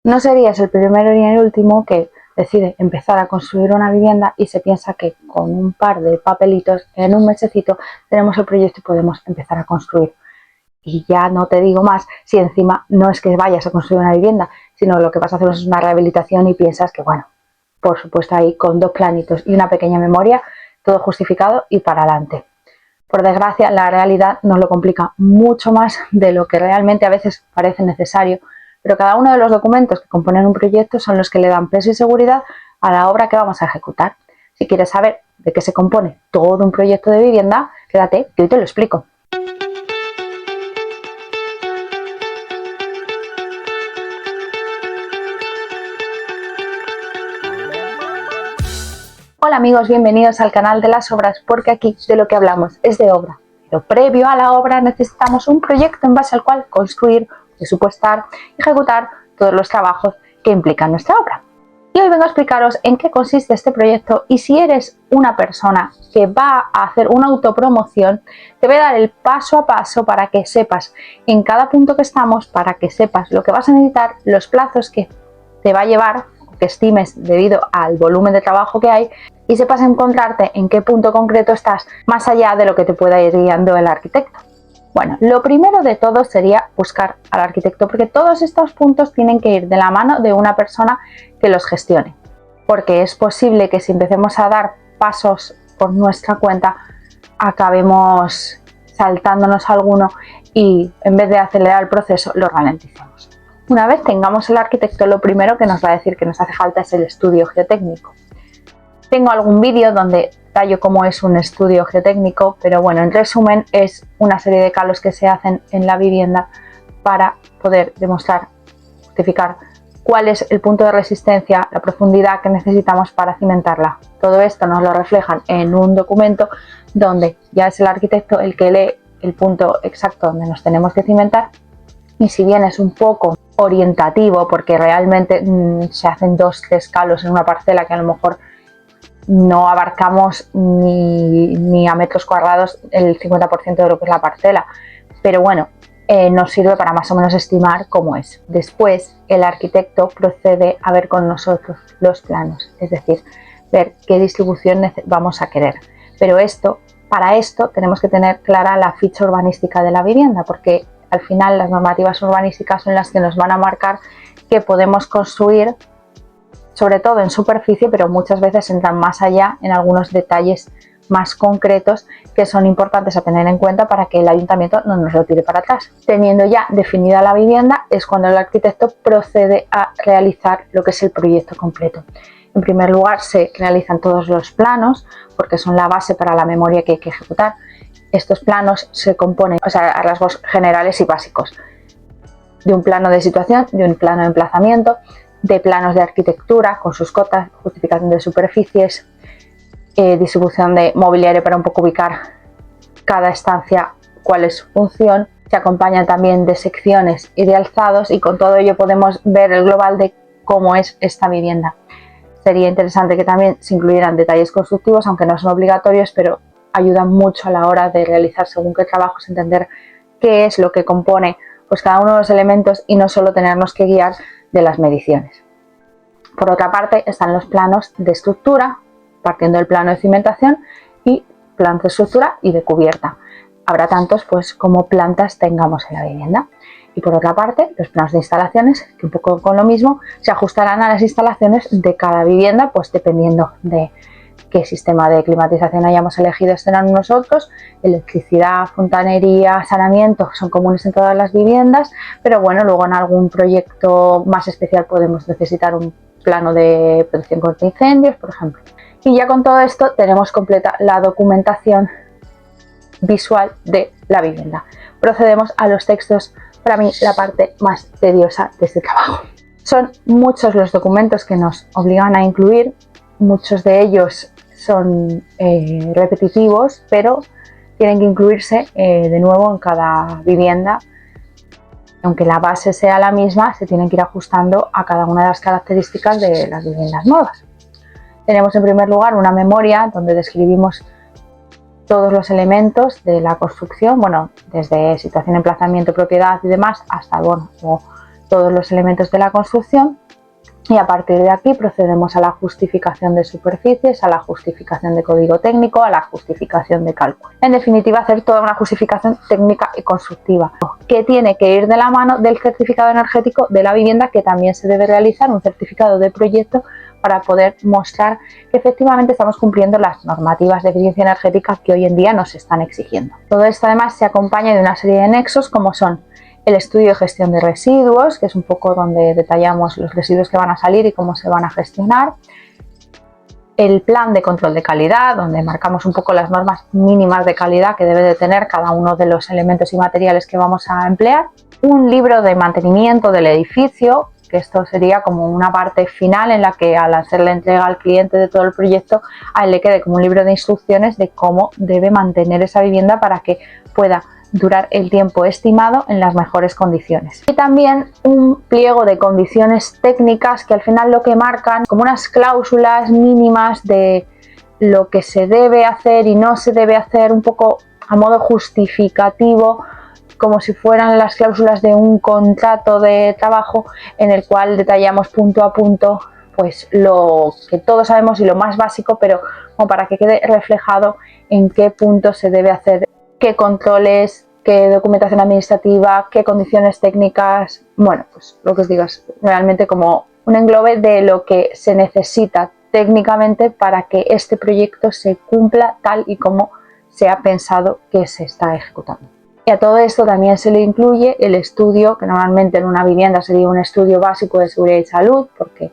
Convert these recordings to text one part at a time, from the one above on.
No serías el primero ni el último que decide empezar a construir una vivienda y se piensa que con un par de papelitos en un mesecito tenemos el proyecto y podemos empezar a construir. Y ya no te digo más si encima no es que vayas a construir una vivienda, sino lo que vas a hacer es una rehabilitación y piensas que, bueno, por supuesto ahí con 2 planitos y una pequeña memoria, todo justificado y para adelante. Por desgracia, la realidad nos lo complica mucho más de lo que realmente a veces parece necesario, pero cada uno de los documentos que componen un proyecto son los que le dan peso y seguridad a la obra que vamos a ejecutar. Si quieres saber de qué se compone todo un proyecto de vivienda, quédate que hoy te lo explico. Hola amigos, bienvenidos al canal de las obras, porque aquí de lo que hablamos es de obra. Pero previo a la obra necesitamos un proyecto en base al cual construir, presupuestar y ejecutar todos los trabajos que implican nuestra obra. Y hoy vengo a explicaros en qué consiste este proyecto y si eres una persona que va a hacer una autopromoción, te voy a dar el paso a paso para que sepas en cada punto que estamos, para que sepas lo que vas a necesitar, los plazos que te va a llevar, que estimes debido al volumen de trabajo que hay, y sepas encontrarte en qué punto concreto estás, más allá de lo que te pueda ir guiando el arquitecto. Bueno, lo primero de todo sería buscar al arquitecto, porque todos estos puntos tienen que ir de la mano de una persona que los gestione, porque es posible que si empecemos a dar pasos por nuestra cuenta acabemos saltándonos alguno y en vez de acelerar el proceso lo ralenticemos. Una vez tengamos el arquitecto, lo primero que nos va a decir que nos hace falta es el estudio geotécnico. Tengo algún vídeo donde tallo cómo es un estudio geotécnico, pero bueno, en resumen es una serie de calos que se hacen en la vivienda para poder demostrar, justificar cuál es el punto de resistencia, la profundidad que necesitamos para cimentarla. Todo esto nos lo reflejan en un documento donde ya es el arquitecto el que lee el punto exacto donde nos tenemos que cimentar, y si bien es un poco orientativo porque realmente se hacen 2-3 calos en una parcela que a lo mejor no abarcamos ni a metros cuadrados el 50% de lo que es la parcela, pero bueno, nos sirve para más o menos estimar cómo es. Después el arquitecto procede a ver con nosotros los planos, es decir, ver qué distribución vamos a querer, pero para esto tenemos que tener clara la ficha urbanística de la vivienda, porque al final las normativas urbanísticas son las que nos van a marcar que podemos construir, sobre todo en superficie, pero muchas veces entran más allá en algunos detalles más concretos que son importantes a tener en cuenta para que el ayuntamiento no nos lo tire para atrás. Teniendo ya definida la vivienda es cuando el arquitecto procede a realizar lo que es el proyecto completo. En primer lugar se realizan todos los planos porque son la base para la memoria que hay que ejecutar. Estos planos se componen, a rasgos generales y básicos, de un plano de situación, de un plano de emplazamiento, de planos de arquitectura con sus cotas, justificación de superficies, distribución de mobiliario para un poco ubicar cada estancia cuál es su función. Se acompañan también de secciones y de alzados, y con todo ello podemos ver el global de cómo es esta vivienda. Sería interesante que también se incluyeran detalles constructivos, aunque no son obligatorios, pero ayudan mucho a la hora de realizar según qué trabajos, entender qué es lo que compone pues cada uno de los elementos y no solo tenernos que guiar de las mediciones. Por otra parte están los planos de estructura, partiendo del plano de cimentación y planos de estructura y de cubierta. Habrá tantos pues como plantas tengamos en la vivienda. Y por otra parte los planos de instalaciones, que un poco con lo mismo, se ajustarán a las instalaciones de cada vivienda, pues dependiendo de qué sistema de climatización hayamos elegido estrenar nosotros. Electricidad, fontanería, saneamiento son comunes en todas las viviendas, pero bueno, luego en algún proyecto más especial podemos necesitar un plano de protección contra incendios, por ejemplo. Y ya con todo esto tenemos completa la documentación visual de la vivienda. Procedemos a los textos, para mí la parte más tediosa de este trabajo. Son muchos los documentos que nos obligan a incluir, muchos de ellos son repetitivos, pero tienen que incluirse de nuevo en cada vivienda. Aunque la base sea la misma, se tienen que ir ajustando a cada una de las características de las viviendas nuevas. Tenemos en primer lugar una memoria donde describimos todos los elementos de la construcción, bueno, desde situación, emplazamiento, propiedad y demás, hasta bueno, todos los elementos de la construcción y a partir de aquí procedemos a la justificación de superficies, a la justificación de código técnico, a la justificación de cálculo. En definitiva, hacer toda una justificación técnica y constructiva que tiene que ir de la mano del certificado energético de la vivienda, que también se debe realizar un certificado de proyecto para poder mostrar que efectivamente estamos cumpliendo las normativas de eficiencia energética que hoy en día nos están exigiendo. Todo esto además se acompaña de una serie de nexos como son el estudio de gestión de residuos, que es un poco donde detallamos los residuos que van a salir y cómo se van a gestionar. El plan de control de calidad, donde marcamos un poco las normas mínimas de calidad que debe de tener cada uno de los elementos y materiales que vamos a emplear. Un libro de mantenimiento del edificio, que esto sería como una parte final en la que al hacer la entrega al cliente de todo el proyecto, a él le quede como un libro de instrucciones de cómo debe mantener esa vivienda para que pueda durar el tiempo estimado en las mejores condiciones. Y también un pliego de condiciones técnicas que al final lo que marcan como unas cláusulas mínimas de lo que se debe hacer y no se debe hacer, un poco a modo justificativo, como si fueran las cláusulas de un contrato de trabajo en el cual detallamos punto a punto pues lo que todos sabemos y lo más básico, pero como para que quede reflejado en qué punto se debe hacer, qué controles, qué documentación administrativa, qué condiciones técnicas. Bueno, pues lo que os digo es realmente como un englobe de lo que se necesita técnicamente para que este proyecto se cumpla tal y como se ha pensado que se está ejecutando. Y a todo esto también se le incluye el estudio, que normalmente en una vivienda sería un estudio básico de seguridad y salud, porque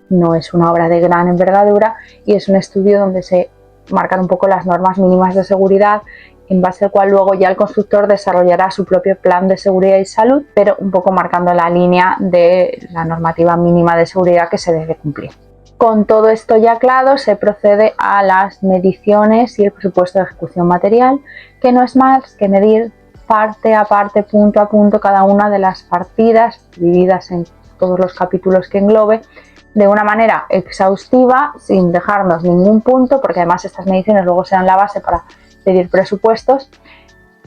no es una obra de gran envergadura, y es un estudio donde se marcan un poco las normas mínimas de seguridad, en base al cual luego ya el constructor desarrollará su propio plan de seguridad y salud, pero un poco marcando la línea de la normativa mínima de seguridad que se debe cumplir. Con todo esto ya claro, se procede a las mediciones y el presupuesto de ejecución material, que no es más que medir parte a parte, punto a punto, cada una de las partidas divididas en todos los capítulos que englobe, de una manera exhaustiva, sin dejarnos ningún punto, porque además estas mediciones luego serán la base para pedir presupuestos.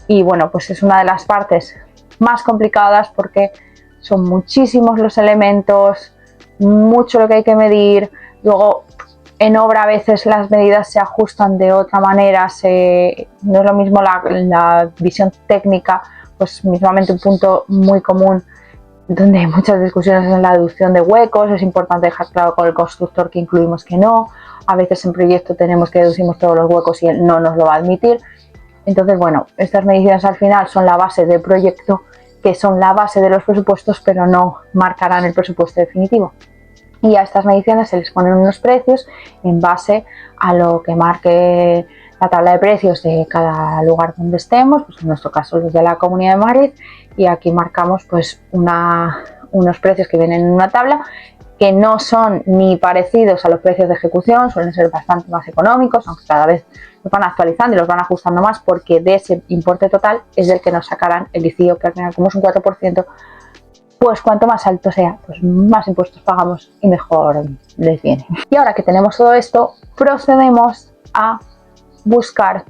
Y bueno, pues es una de las partes más complicadas porque son muchísimos los elementos, mucho lo que hay que medir. Luego en obra a veces las medidas se ajustan de otra manera, no es lo mismo la visión técnica, pues mismamente un punto muy común donde hay muchas discusiones en la deducción de huecos. Es importante dejar claro con el constructor que incluimos, que no. A veces en proyecto tenemos que deducimos todos los huecos y él no nos lo va a admitir. Entonces, bueno, estas mediciones al final son la base del proyecto, que son la base de los presupuestos, pero no marcarán el presupuesto definitivo. Y a estas mediciones se les ponen unos precios en base a lo que marque la tabla de precios de cada lugar donde estemos, pues en nuestro caso los de la Comunidad de Madrid, y aquí marcamos pues unos precios que vienen en una tabla que no son ni parecidos a los precios de ejecución, suelen ser bastante más económicos, aunque cada vez los van actualizando y los van ajustando más, porque de ese importe total es del que nos sacarán el ICIO, que al final como es un 4%, pues cuanto más alto sea, pues más impuestos pagamos y mejor les viene. Y ahora que tenemos todo esto, procedemos a buscar,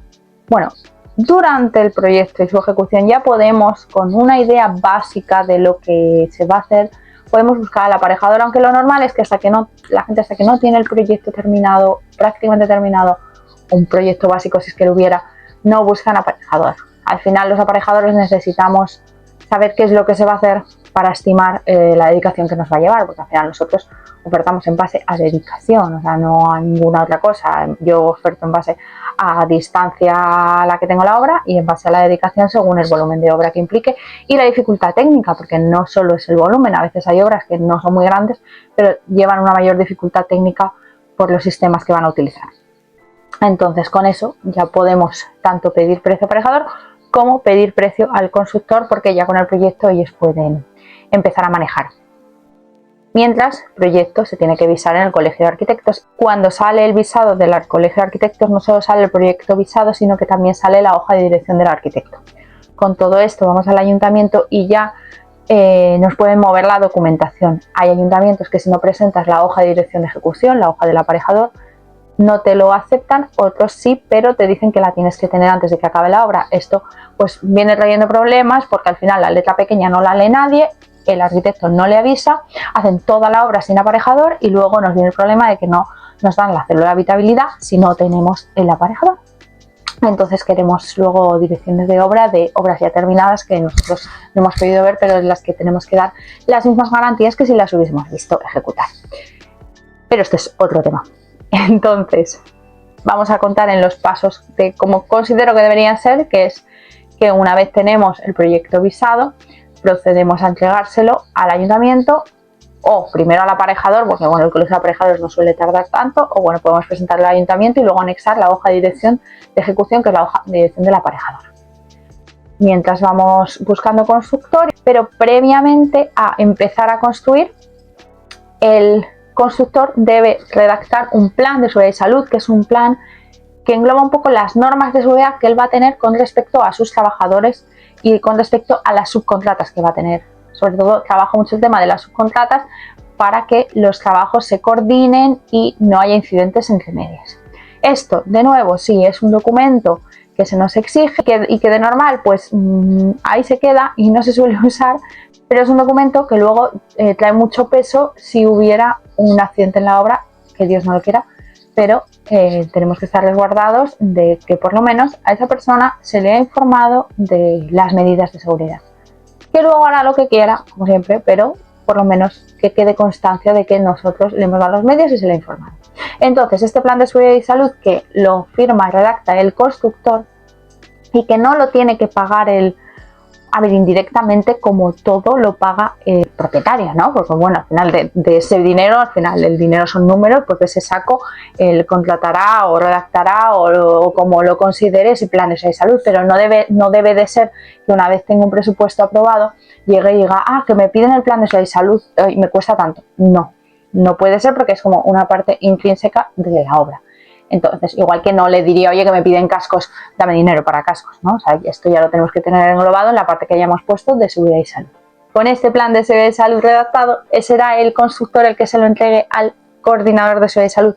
bueno, durante el proyecto y su ejecución ya podemos, con una idea básica de lo que se va a hacer, podemos buscar al aparejador, aunque lo normal es que la gente hasta que no tiene el proyecto terminado, prácticamente terminado, un proyecto básico si es que lo hubiera, no buscan aparejador. Al final los aparejadores necesitamos saber qué es lo que se va a hacer para estimar la dedicación que nos va a llevar, porque al final nosotros ofertamos en base a dedicación, o sea, no a ninguna otra cosa. Yo oferto en base a distancia a la que tengo la obra y en base a la dedicación según el volumen de obra que implique y la dificultad técnica, porque no solo es el volumen, a veces hay obras que no son muy grandes, pero llevan una mayor dificultad técnica por los sistemas que van a utilizar. Entonces, con eso ya podemos tanto pedir precio aparejador como pedir precio al constructor, porque ya con el proyecto ellos pueden empezar a manejar. Mientras, el proyecto se tiene que visar en el Colegio de Arquitectos. Cuando sale el visado del Colegio de Arquitectos, no solo sale el proyecto visado, sino que también sale la hoja de dirección del arquitecto. Con todo esto vamos al ayuntamiento y ya nos pueden mover la documentación. Hay ayuntamientos que si no presentas la hoja de dirección de ejecución, la hoja del aparejador, no te lo aceptan, otros sí, pero te dicen que la tienes que tener antes de que acabe la obra. Esto pues viene trayendo problemas porque al final la letra pequeña no la lee nadie el arquitecto no le avisa, hacen toda la obra sin aparejador y luego nos viene el problema de que no nos dan la célula de habitabilidad si no tenemos el aparejador. Entonces queremos luego direcciones de obra de obras ya terminadas que nosotros no hemos podido ver, pero en las que tenemos que dar las mismas garantías que si las hubiésemos visto ejecutar. Pero este es otro tema. Entonces, vamos a contar en los pasos de cómo considero que deberían ser, que es que una vez tenemos el proyecto visado, procedemos a entregárselo al ayuntamiento o primero al aparejador, porque bueno, el colegio de aparejadores no suele tardar tanto, o bueno, podemos presentarlo al ayuntamiento y luego anexar la hoja de dirección de ejecución, que es la hoja de dirección del aparejador. Mientras vamos buscando constructor, pero previamente a empezar a construir, el constructor debe redactar un plan de seguridad y salud, que es un plan que engloba un poco las normas de seguridad que él va a tener con respecto a sus trabajadores y con respecto a las subcontratas que va a tener. Sobre todo trabaja mucho el tema de las subcontratas para que los trabajos se coordinen y no haya incidentes entre medias. Esto, de nuevo, sí es un documento que se nos exige y que de normal pues ahí se queda y no se suele usar, pero es un documento que luego trae mucho peso si hubiera un accidente en la obra, que Dios no lo quiera, pero tenemos que estar resguardados de que por lo menos a esa persona se le ha informado de las medidas de seguridad. Que luego hará lo que quiera, como siempre, pero por lo menos que quede constancia de que nosotros le hemos dado los medios y se le ha informado. Entonces, este plan de seguridad y salud que lo firma y redacta el constructor y que no lo tiene que pagar indirectamente, como todo lo paga el propietario, ¿no? Porque bueno, al final de ese dinero, al final el dinero son números, pues de ese saco él contratará o redactará o como lo considere ese plan de seguridad y salud, pero no debe de ser que una vez tenga un presupuesto aprobado, llegue y diga, que me piden el plan de seguridad y salud y me cuesta tanto. No puede ser, porque es como una parte intrínseca de la obra. Entonces, igual que no le diría, oye, que me piden cascos, dame dinero para cascos, ¿no? O sea, esto ya lo tenemos que tener englobado en la parte que hayamos puesto de seguridad y salud. Con este plan de seguridad y salud redactado, será el constructor el que se lo entregue al coordinador de seguridad y salud.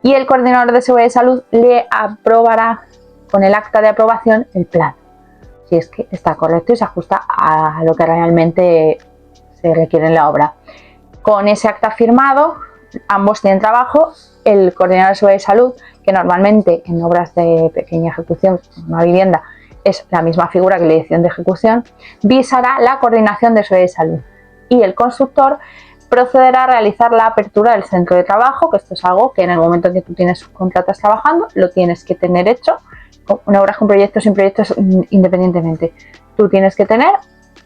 Y el coordinador de seguridad y salud le aprobará con el acta de aprobación el plan, si es que está correcto y se ajusta a lo que realmente se requiere en la obra. Con ese acta firmado, ambos tienen trabajo. El coordinador de seguridad y salud, que normalmente en obras de pequeña ejecución, una vivienda, es la misma figura que la dirección de ejecución, visará la coordinación de seguridad y salud. Y el constructor procederá a realizar la apertura del centro de trabajo, que esto es algo que en el momento en que tú tienes subcontratas trabajando, lo tienes que tener hecho. En obras con proyectos, sin proyectos, independientemente. Tú tienes que tener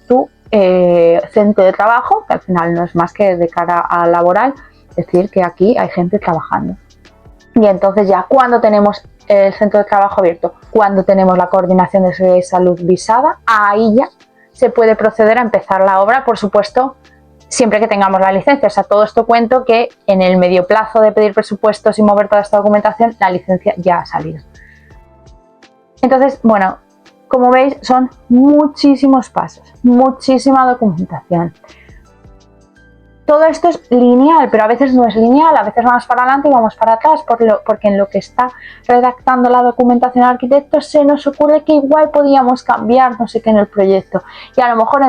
tu centro de trabajo, que al final no es más que de cara a laboral, es decir, que aquí hay gente trabajando. Y entonces ya cuando tenemos el centro de trabajo abierto, cuando tenemos la coordinación de seguridad y salud visada, ahí ya se puede proceder a empezar la obra, por supuesto, siempre que tengamos la licencia. O sea, todo esto cuento que en el medio plazo de pedir presupuestos y mover toda esta documentación, la licencia ya ha salido. Entonces, bueno, como veis, son muchísimos pasos, muchísima documentación. Todo esto es lineal, pero a veces no es lineal, a veces vamos para adelante y vamos para atrás, porque en lo que está redactando la documentación al arquitecto se nos ocurre que igual podíamos cambiar no sé qué en el proyecto. Y a lo mejor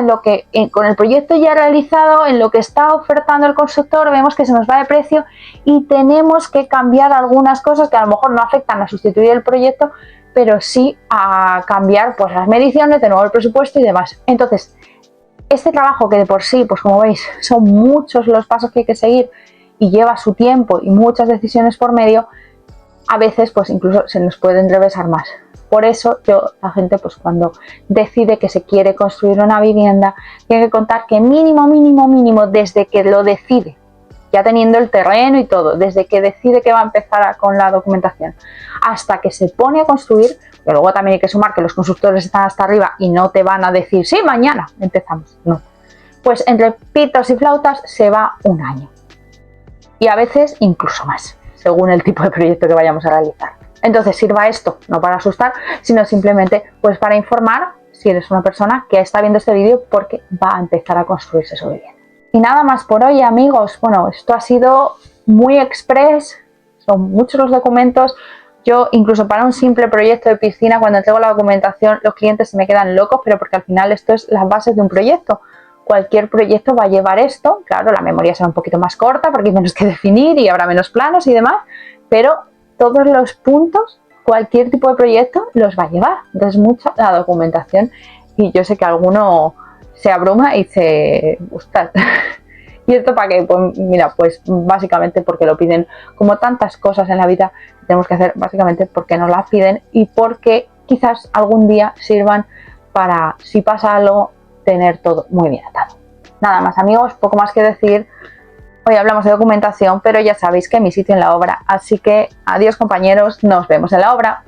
con el proyecto ya realizado, en lo que está ofertando el constructor, vemos que se nos va de precio y tenemos que cambiar algunas cosas que a lo mejor no afectan a sustituir el proyecto, pero sí a cambiar pues las mediciones, de nuevo el presupuesto y demás. Entonces, este trabajo, que de por sí, pues como veis, son muchos los pasos que hay que seguir y lleva su tiempo y muchas decisiones por medio, a veces pues incluso se nos puede enrevesar más. Por eso la gente pues cuando decide que se quiere construir una vivienda, tiene que contar que mínimo, desde que lo decide, ya teniendo el terreno y todo, desde que decide que va a empezar con la documentación, hasta que se pone a construir, que luego también hay que sumar que los constructores están hasta arriba y no te van a decir, sí, mañana empezamos, no. Pues entre pitos y flautas se va un año. Y a veces incluso más, según el tipo de proyecto que vayamos a realizar. Entonces sirva esto, no para asustar, sino simplemente pues para informar si eres una persona que está viendo este vídeo porque va a empezar a construirse su vivienda. Y nada más por hoy, amigos. Bueno, esto ha sido muy express, son muchos los documentos. Yo incluso para un simple proyecto de piscina, cuando entrego la documentación, los clientes se me quedan locos, pero porque al final esto es las bases de un proyecto. cualquier proyecto va a llevar esto. Claro, la memoria será un poquito más corta porque hay menos que definir y habrá menos planos y demás, pero todos los puntos, cualquier tipo de proyecto los va a llevar. Entonces, mucha la documentación, y yo sé que alguno se abruma y dice, ostras, ¿y esto para qué? Pues mira, pues básicamente porque lo piden, como tantas cosas en la vida que tenemos que hacer, básicamente porque nos las piden y porque quizás algún día sirvan para, si pasa algo, tener todo muy bien atado. Nada más, amigos, poco más que decir. Hoy hablamos de documentación, pero ya sabéis que mi sitio en la obra, así que adiós, compañeros, nos vemos en la obra.